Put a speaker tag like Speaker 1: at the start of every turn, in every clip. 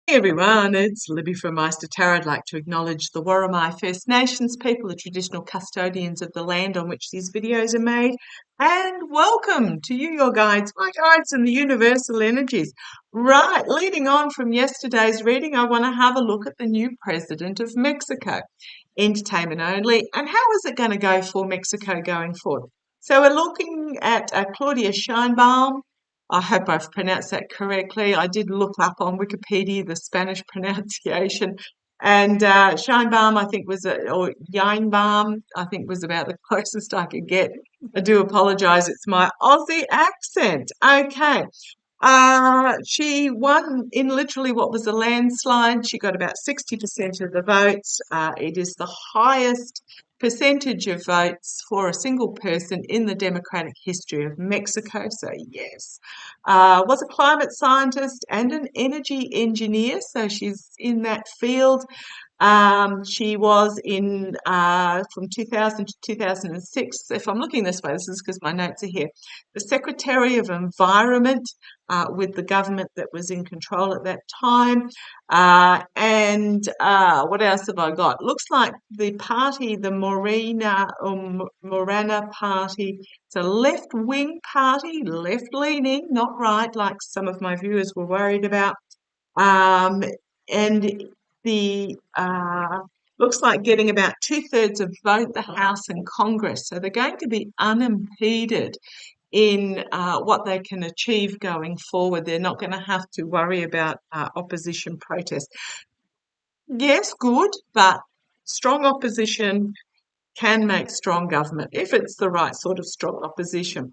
Speaker 1: Hey everyone, it's Libby from maighstirtarot. I'd like to acknowledge the Worimi First Nations people, the traditional custodians of the land on which these videos are made, and welcome to you, your guides, my guides, and the universal energies. Right, leading on from yesterday's reading, I want to have a look at the new president of Mexico. Entertainment only, and how is it going to go for Mexico going forward? So we're looking at Claudia Sheinbaum. I hope I've pronounced that correctly. I did look up on Wikipedia the Spanish pronunciation, and Scheinbaum, I think, or Yeinbaum, I think, was about the closest I could get. I do apologise, it's my Aussie accent. Okay. She won in literally what was a landslide. She got about 60% of the votes. It is the highest percentage of votes for a single person in the democratic history of Mexico. So, yes. Was a climate scientist and an energy engineer. So, she's in that field. She was in from 2000 to 2006. If I'm looking this way, this is because my notes are here. The Secretary of Environment with the government that was in control at that time. And what else have I got? Looks like the party, the Morena or Morena party, it's a left-wing party, left-leaning, not right, like some of my viewers were worried about. Um, and the looks like getting about two-thirds of both the House and Congress. So they're going to be unimpeded in what they can achieve going forward. They're not going to have to worry about opposition protest. Yes, good, but strong opposition can make strong government if it's the right sort of strong opposition.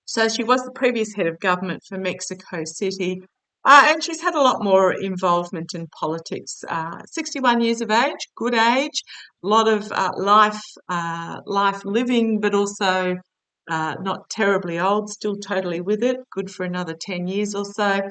Speaker 1: So she was the previous head of government for Mexico City, and she's had a lot more involvement in politics. 61 years of age, good age, a lot of life living, but also not terribly old, still totally with it, good for another 10 years or so.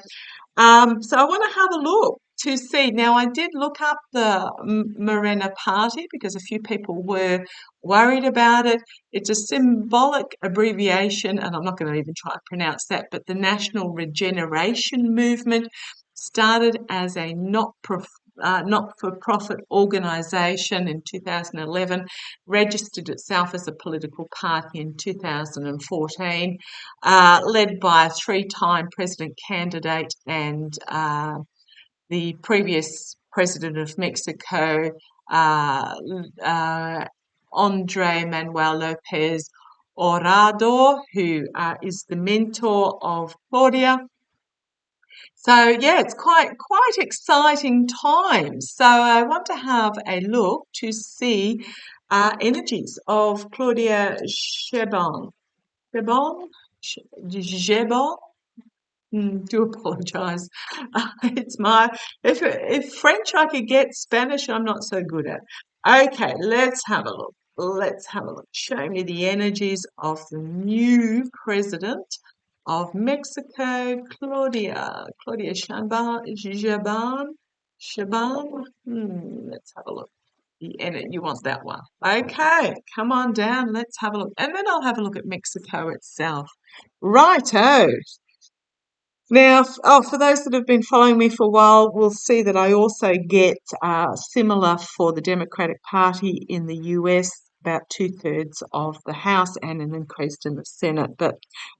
Speaker 1: So I want to have a look to see. Now, I did look up the Morena Party because a few people were worried about it. It's a symbolic abbreviation, and I'm not going to even try to pronounce that, but the National Regeneration Movement started as a not-for-profit organisation in 2011, registered itself as a political party in 2014, led by a three-time president candidate and the previous president of Mexico, uh, uh, Andre Manuel Lopez Obrador, who is the mentor of Claudia. So yeah, it's quite exciting times. So I want to have a look to see energies of Claudia Sheinbaum. Sheinbaum? Sheinbaum? Do apologise. It's my if French I could get, Spanish I'm not so good at. Okay, let's have a look. Let's have a look. Show me the energies of the new president of Mexico, Claudia Sheinbaum. Let's have a look. You want that one? Okay, come on down. Let's have a look, and then I'll have a look at Mexico itself. Righto. Now, for those that have been following me for a while, will see that I also get similar for the Democratic Party in the US, about two-thirds of the House and an increase in the Senate. But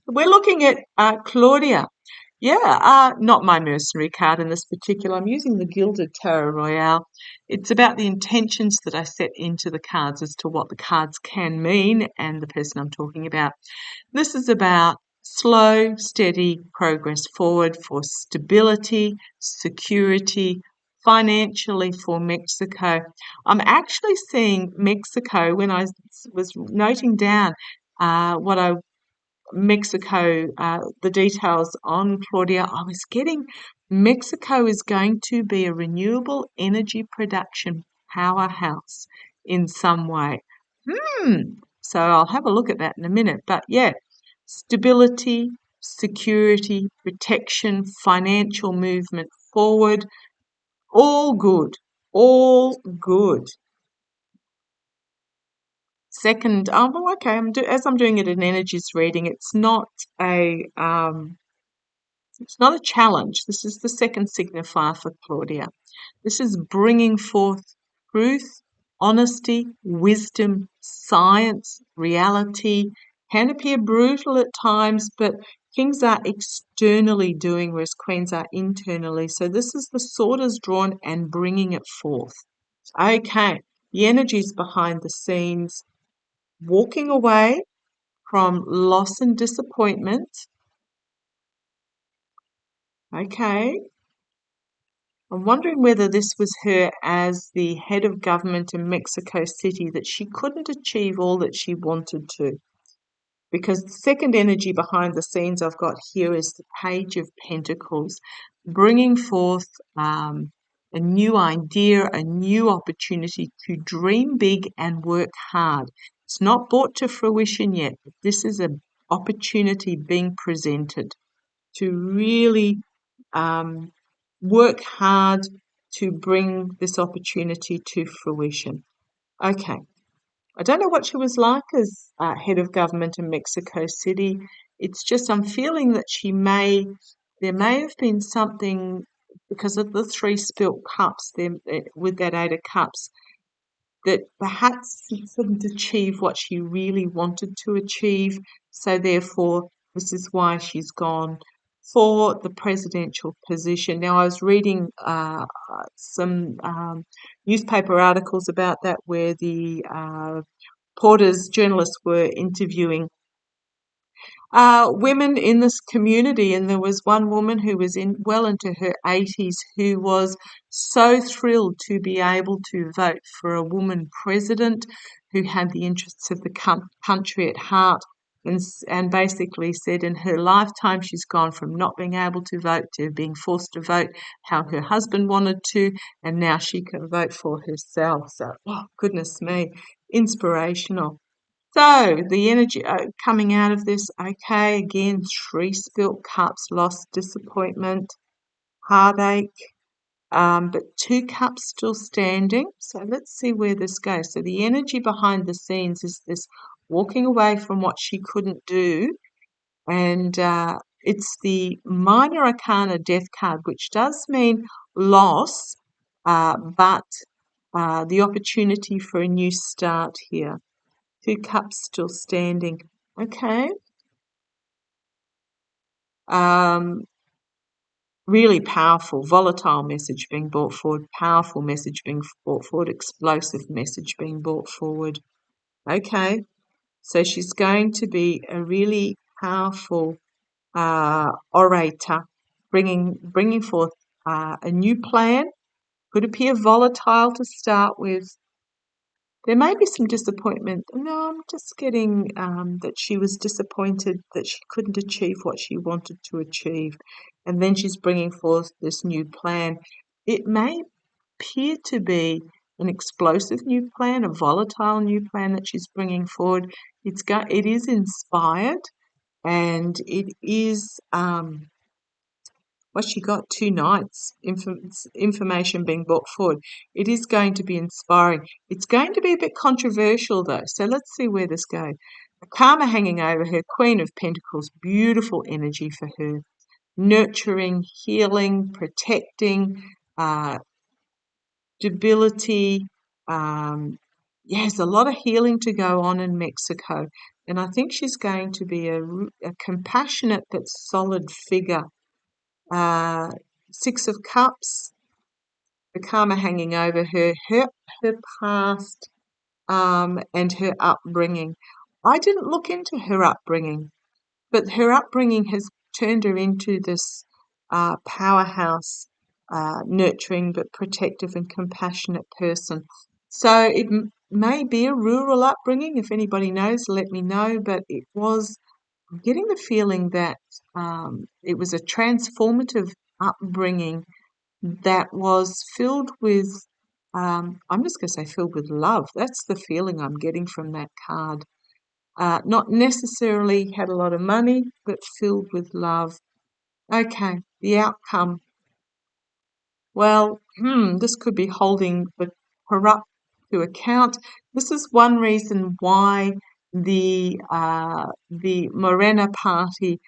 Speaker 1: we're looking at Claudia. Yeah, not my mercenary card in this particular. I'm using the Gilded Tarot Royale. It's about the intentions that I set into the cards as to what the cards can mean and the person I'm talking about. This is about slow, steady progress forward for stability, security, financially for Mexico. I'm actually seeing Mexico when I was noting down what I Mexico, the details on Claudia, I was getting Mexico is going to be a renewable energy production powerhouse in some way. So I'll have a look at that in a minute. But yeah, stability, security, protection, financial movement forward, all good, all good. Second, well, okay, as I'm doing it in energies reading, it's not a It's not a challenge. This is the second signifier for Claudia. This is bringing forth truth, honesty, wisdom, science, reality. Can appear brutal at times, but kings are externally doing, whereas queens are internally. So this is the sword is drawn and bringing it forth. Okay, the energies behind the scenes, walking away from loss and disappointment. Okay, I'm wondering whether this was her as the head of government in Mexico City, that she couldn't achieve all that she wanted to. Because the second energy behind the scenes I've got here is the Page of Pentacles, bringing forth a new idea, a new opportunity to dream big and work hard. It's not brought to fruition yet, but this is an opportunity being presented to really work hard to bring this opportunity to fruition. Okay. I don't know what she was like as head of government in Mexico City. It's just I'm feeling that there may have been something because of the three spilt cups there with that Eight of Cups, that perhaps she couldn't achieve what she really wanted to achieve. So therefore, this is why she's gone for the presidential position. Now, I was reading some newspaper articles about that where the Porter's journalists were interviewing women in this community, and there was one woman who was well into her 80s who was so thrilled to be able to vote for a woman president who had the interests of the country at heart. And basically said in her lifetime she's gone from not being able to vote to being forced to vote how her husband wanted to, and now she can vote for herself. So, oh, goodness me, inspirational. So the energy coming out of this, okay, again, three spilt cups, loss, disappointment, heartache, but two cups still standing. So let's see where this goes. So the energy behind the scenes is this walking away from what she couldn't do, and it's the minor arcana death card, which does mean loss, but the opportunity for a new start here. Two cups still standing. Okay. Um, really powerful, volatile message being brought forward, powerful message being brought forward, explosive message being brought forward. Okay. So she's going to be a really powerful orator, bringing forth a new plan. Could appear volatile to start with. There may be some disappointment. No, I'm just getting that she was disappointed that she couldn't achieve what she wanted to achieve. And then she's bringing forth this new plan. It may appear to be an explosive new plan, a volatile new plan that she's bringing forward. It is inspired, and it is she got 2 nights, information being brought forward. It is going to be inspiring. It's going to be a bit controversial, though, so let's see where this goes. The karma hanging over her, Queen of Pentacles, beautiful energy for her. Nurturing, healing, protecting, stability. Yes, a lot of healing to go on in Mexico. And I think she's going to be a compassionate but solid figure. Six of Cups, the karma hanging over her past, and her upbringing. I didn't look into her upbringing, but her upbringing has turned her into this powerhouse, nurturing but protective and compassionate person. So it may be a rural upbringing. If anybody knows, let me know. But I'm getting the feeling that it was a transformative upbringing that was filled with, I'm just going to say filled with love. That's the feeling I'm getting from that card. Not necessarily had a lot of money, but filled with love. Okay, the outcome. Well, this could be holding the corrupt to account. This is one reason why the Morena party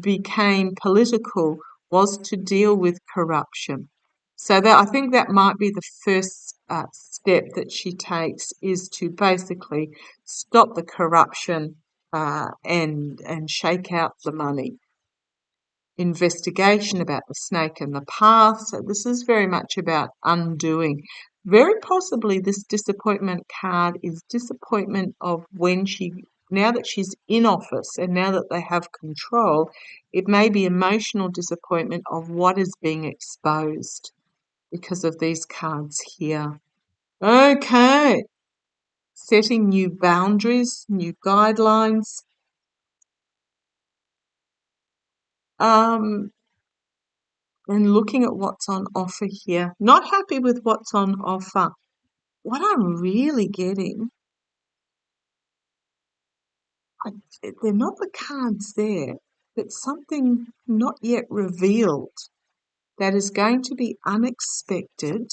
Speaker 1: became political was to deal with corruption. So that I think that might be the first step that she takes, is to basically stop the corruption and shake out the money. Investigation about the snake in the path. So this is very much about undoing. Very possibly this disappointment card is disappointment of when now that she's in office and now that they have control, it may be emotional disappointment of what is being exposed because of these cards here. Okay, setting new boundaries, new guidelines. And looking at what's on offer here. Not happy with what's on offer. What I'm really getting, they're not the cards there, but something not yet revealed that is going to be unexpected,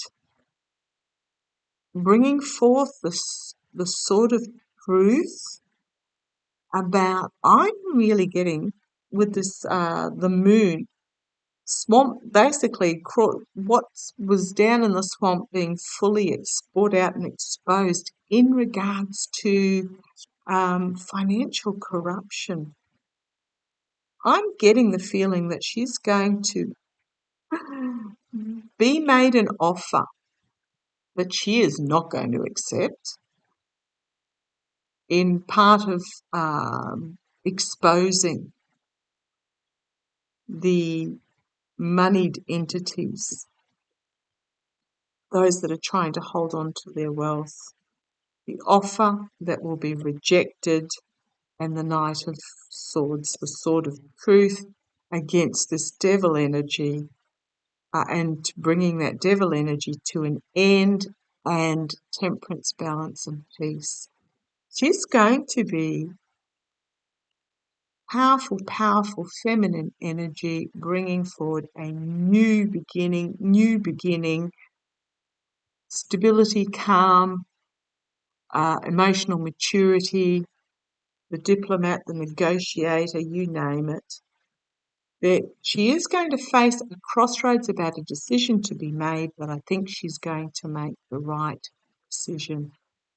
Speaker 1: bringing forth the sort of truth about, I'm really getting with this, the moon. Swamp, basically, what was down in the swamp being fully brought out and exposed in regards to financial corruption. I'm getting the feeling that she's going to be made an offer that she is not going to accept in part of exposing the moneyed entities, those that are trying to hold on to their wealth. The offer that will be rejected, and the Knight of Swords, the sword of truth, against this devil energy, and bringing that devil energy to an end, and temperance, balance, and peace. She's going to be powerful, powerful feminine energy, bringing forward a new beginning, stability, calm, emotional maturity, the diplomat, the negotiator, you name it. That she is going to face a crossroads about a decision to be made, but I think she's going to make the right decision.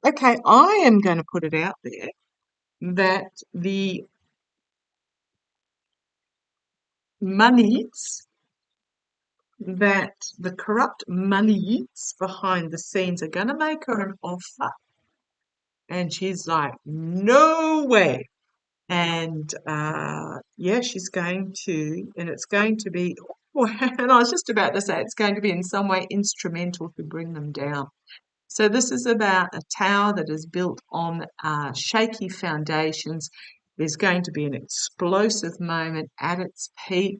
Speaker 1: Okay, I am going to put it out there that the monies, that the corrupt monies behind the scenes are going to make her an offer. And she's like, no way. And yeah, she's going to, and it's going to be, and I was just about to say it's going to be in some way instrumental to bring them down. So this is about a tower that is built on shaky foundations. There's going to be an explosive moment at its peak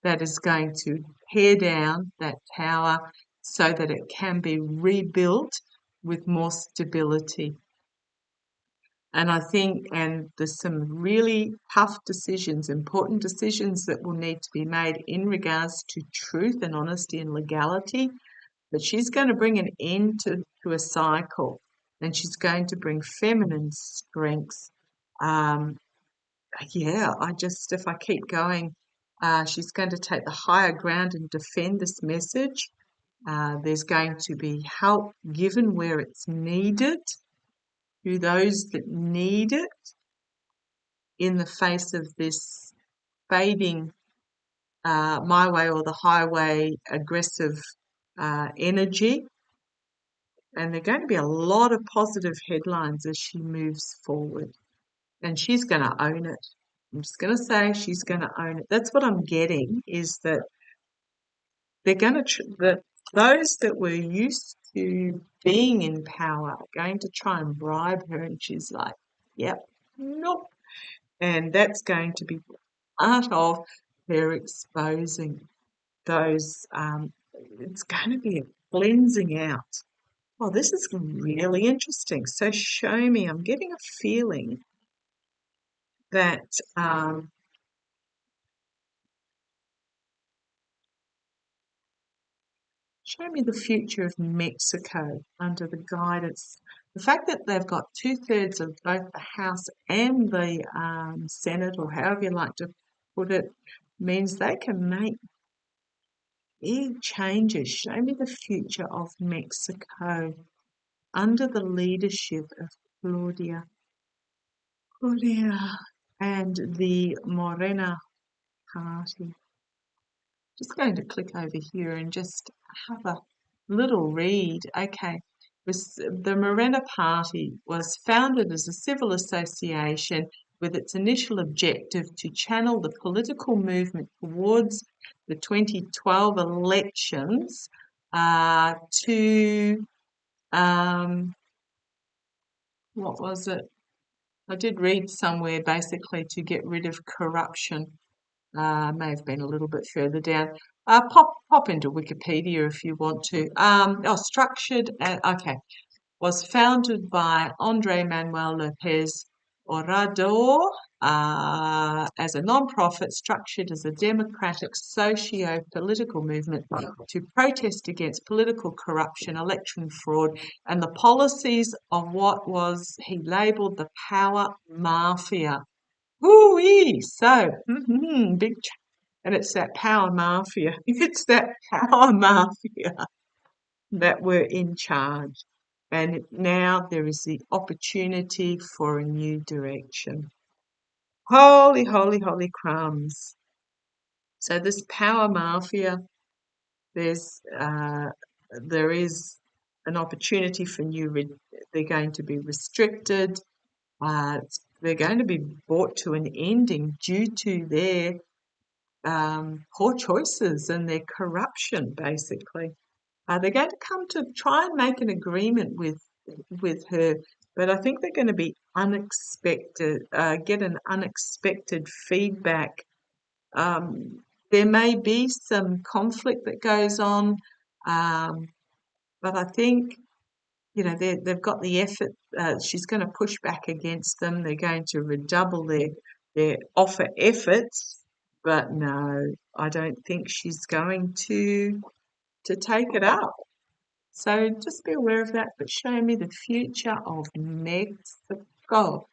Speaker 1: that is going to tear down that tower so that it can be rebuilt with more stability. And I think, and there's some really tough decisions, important decisions that will need to be made in regards to truth and honesty and legality. But she's going to bring an end to a cycle, and she's going to bring feminine strengths. Yeah, if I keep going, she's going to take the higher ground and defend this message. There's going to be help given where it's needed to those that need it in the face of this fading my way or the highway aggressive energy. And there are going to be a lot of positive headlines as she moves forward. And she's going to own it. I'm just going to say she's going to own it. That's what I'm getting, is that they're going to, that those that were used to being in power are going to try and bribe her. And she's like, yep, nope. And that's going to be part of her exposing those. It's going to be a cleansing out. Oh, this is really interesting. So show me. I'm getting a feeling that show me the future of Mexico under the guidance. The fact that they've got 2/3 of both the House and the Senate, or however you like to put it, means they can make big changes. Show me the future of Mexico under the leadership of Claudia. Claudia and the Morena party. Just going to click over here and just have a little read. Okay, the Morena Party was founded as a civil association with its initial objective to channel the political movement towards the 2012 elections to, what was it? I did read somewhere basically to get rid of corruption. May have been a little bit further down. Pop into Wikipedia if you want to. Structured, okay, was founded by Andre Manuel Lopez Obrador as a non-profit structured as a democratic socio-political movement to protest against political corruption, election fraud, and the policies of what was he labelled the power mafia. Woo-wee! So, big, and it's that power mafia. It's that power mafia that were in charge. And now there is the opportunity for a new direction. Holy, holy, holy crumbs. So this power mafia, there is an opportunity for they're going to be restricted. They're going to be brought to an ending due to their poor choices and their corruption, basically. They're going to come to try and make an agreement with her, but I think they're going to be unexpected, get an unexpected feedback. There may be some conflict that goes on, but I think, they've got the effort. She's going to push back against them. They're going to redouble their offer efforts, but no, I don't think she's going to take it up. So just be aware of that, but show me the future of Mexico.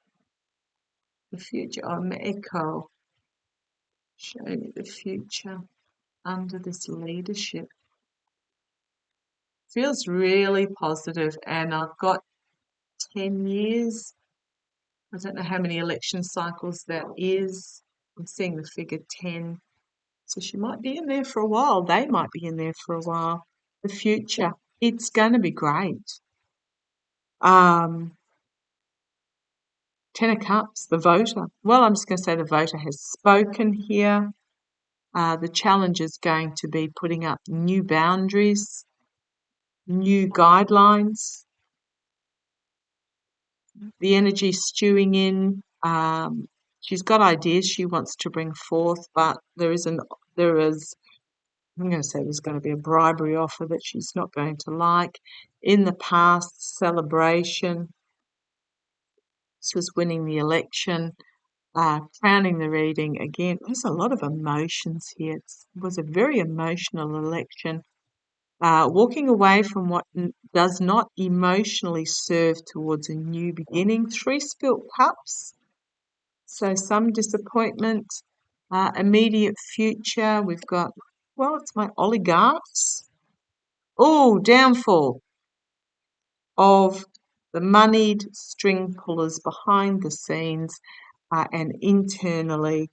Speaker 1: The future of Mexico. Show me the future under this leadership. Feels really positive, and I've got 10 years. I don't know how many election cycles that is. I'm seeing the figure 10. So she might be in there for a while. They might be in there for a while. The future, it's going to be great. 10 of Cups, the voter. Well, I'm just going to say the voter has spoken here. The challenge is going to be putting up new boundaries, new guidelines. The energy stewing in. She's got ideas she wants to bring forth, but I'm going to say there's going to be a bribery offer that she's not going to like. In the past, celebration. This was winning the election. Crowning the reading again. There's a lot of emotions here. It was a very emotional election. Walking away from what does not emotionally serve towards a new beginning. 3 spilt cups. So some disappointment. Immediate future. We've got, it's my oligarchs. Oh, downfall of the moneyed string pullers behind the scenes and internally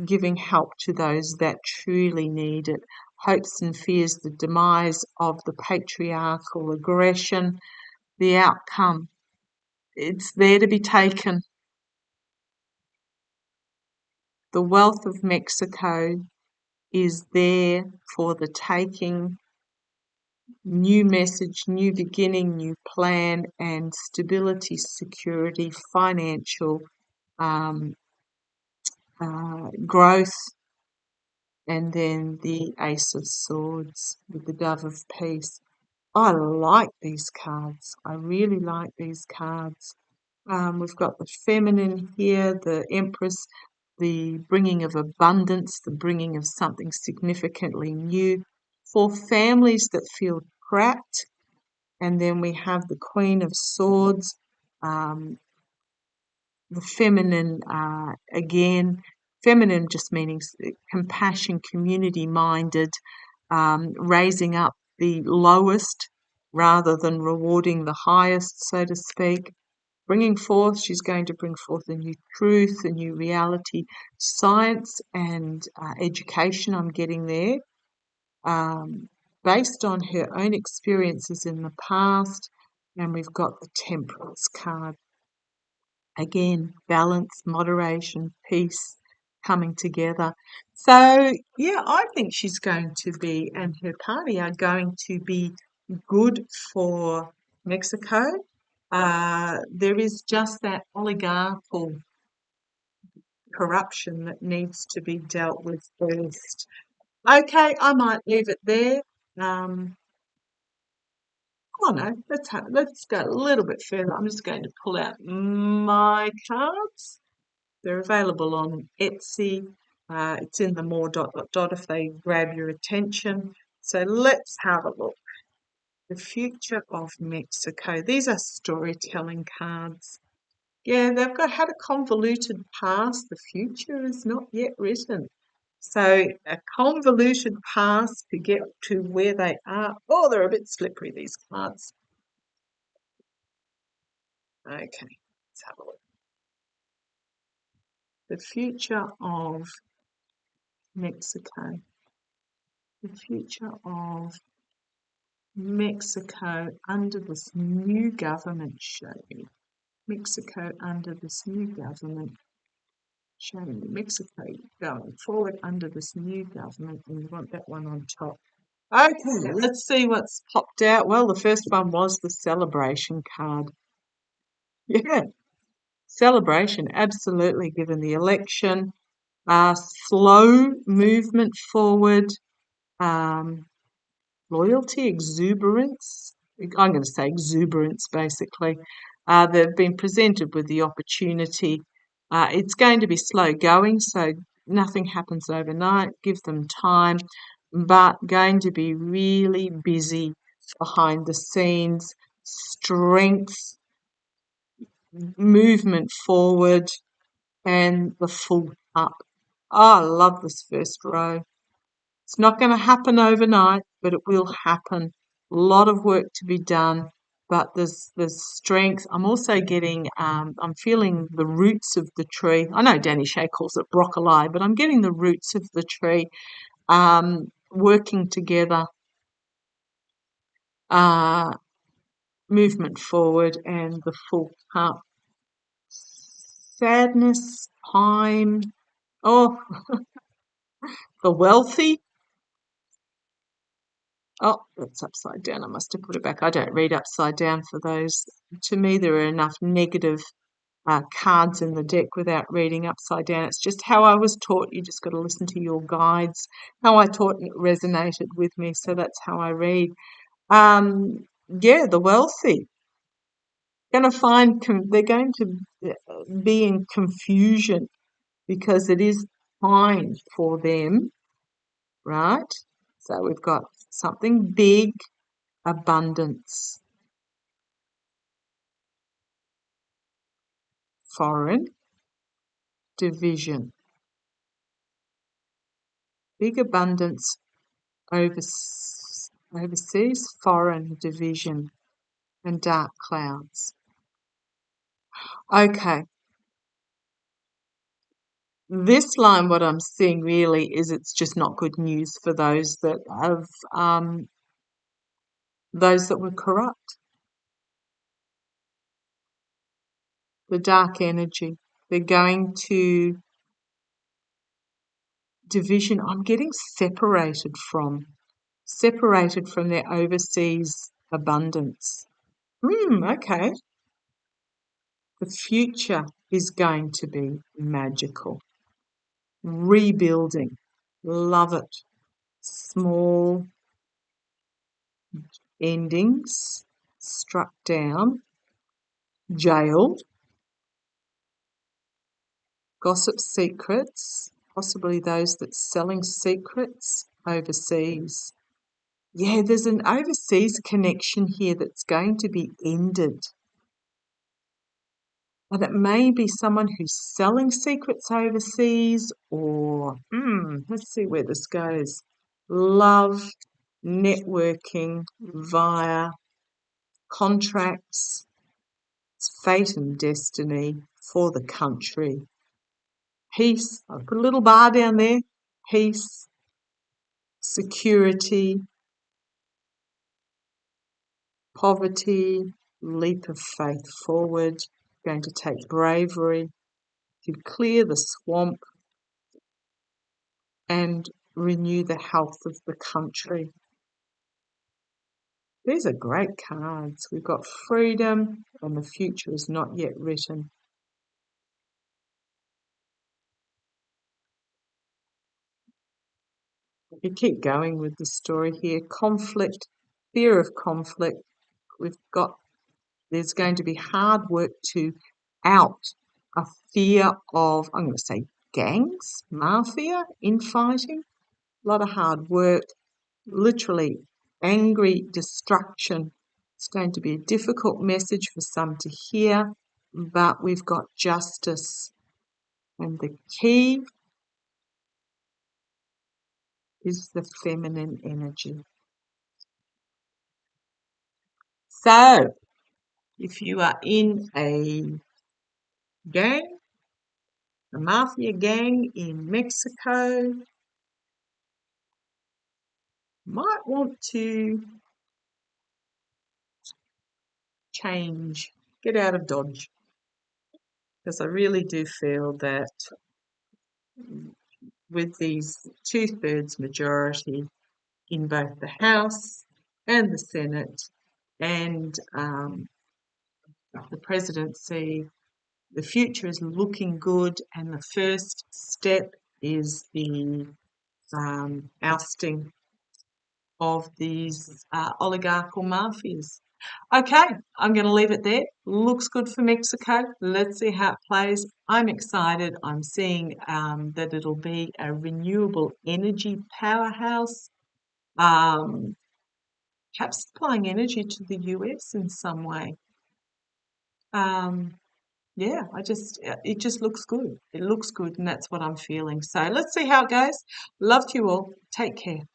Speaker 1: giving help to those that truly need it. Hopes and fears, the demise of the patriarchal aggression, the outcome. It's there to be taken. The wealth of Mexico is there for the taking. New message, new beginning, new plan, and stability, security, financial growth, and then the Ace of Swords with the Dove of Peace. I like these cards. I really like these cards. We've got the Feminine here, the Empress, the bringing of abundance, the bringing of something significantly new for families that feel trapped. And then we have the Queen of Swords, the Feminine again, Feminine just meaning compassion, community-minded, raising up the lowest rather than rewarding the highest, so to speak. Bringing forth, she's going to bring forth a new truth, a new reality, science and education, I'm getting there, based on her own experiences in the past. And we've got the Temperance card. Again, balance, moderation, peace coming together. So, yeah, I think she's going to be, and her party are going to be good for Mexico. There is just that oligarchical corruption that needs to be dealt with first. Okay, I might leave it there. Oh no, let's go a little bit further. I'm just going to pull out my cards. They're available on Etsy. It's in the more dot dot dot if they grab your attention. So let's have a look. The future of Mexico. These are storytelling cards. Yeah, they've had a convoluted past. The future is not yet written. So a convoluted past to get to where they are. Oh, they're a bit slippery, these cards. Okay, let's have a look. The future of Mexico. The future of Mexico under this new government, show me. Mexico under this new government. Show me Mexico going forward under this new government, and you want that one on top. Okay, let's see what's popped out. Well, the first one was the celebration card. Yeah, celebration, absolutely, given the election. Slow movement forward, loyalty, exuberance. I'm going to say exuberance, basically. They've been presented with the opportunity. It's going to be slow going, so nothing happens overnight. Give them time, but going to be really busy behind the scenes. Strength, movement forward, and the full up. Oh, I love this first row. It's not going to happen overnight, but it will happen. A lot of work to be done, but there's strength. I'm also getting, I'm feeling the roots of the tree. I know Danny Shea calls it broccoli, but I'm getting the roots of the tree working together, movement forward, and the full cup. Sadness, time. Oh, the wealthy. Oh, that's upside down. I must have put it back. I don't read upside down for those. To me, there are enough negative cards in the deck without reading upside down. It's just how I was taught. You just got to listen to your guides. How I taught it resonated with me, so that's how I read. Yeah, the wealthy. They're going to be in confusion because it is time for them, right? So we've got something big, abundance, foreign, division, big abundance, overseas, foreign, division, and dark clouds. Okay. This line, what I'm seeing really is it's just not good news for those that have, those that were corrupt. The dark energy. They're going to division. I'm getting separated from their overseas abundance. Okay. The future is going to be magical. Rebuilding. Love it. Small endings. Struck down. Jailed. Gossip secrets. Possibly those that's selling secrets overseas. Yeah, there's an overseas connection here that's going to be ended. And it may be someone who's selling secrets overseas, or let's see where this goes. Love, networking via contracts, fate and destiny for the country. Peace, I'll put a little bar down there. Peace, security, poverty, leap of faith forward, going to take bravery to clear the swamp and renew the health of the country. These are great cards. We've got freedom and the future is not yet written. We keep going with the story here. Conflict, fear of conflict. There's going to be hard work to out a fear of, I'm going to say, gangs, mafia, infighting. A lot of hard work, literally angry destruction. It's going to be a difficult message for some to hear, but we've got justice. And the key is the feminine energy. So, if you are in a gang, a mafia gang in Mexico, might want to change, get out of Dodge, because I really do feel that with these 2/3 majority in both the House and the Senate and the presidency, the future is looking good, and the first step is the ousting of these oligarchical mafias. Okay, I'm going to leave it there. Looks good for Mexico. Let's see how it plays. I'm excited. I'm seeing that it'll be a renewable energy powerhouse, perhaps supplying energy to the US in some way. Yeah, it just looks good. It looks good, and that's what I'm feeling. So let's see how it goes. Love to you all. Take care.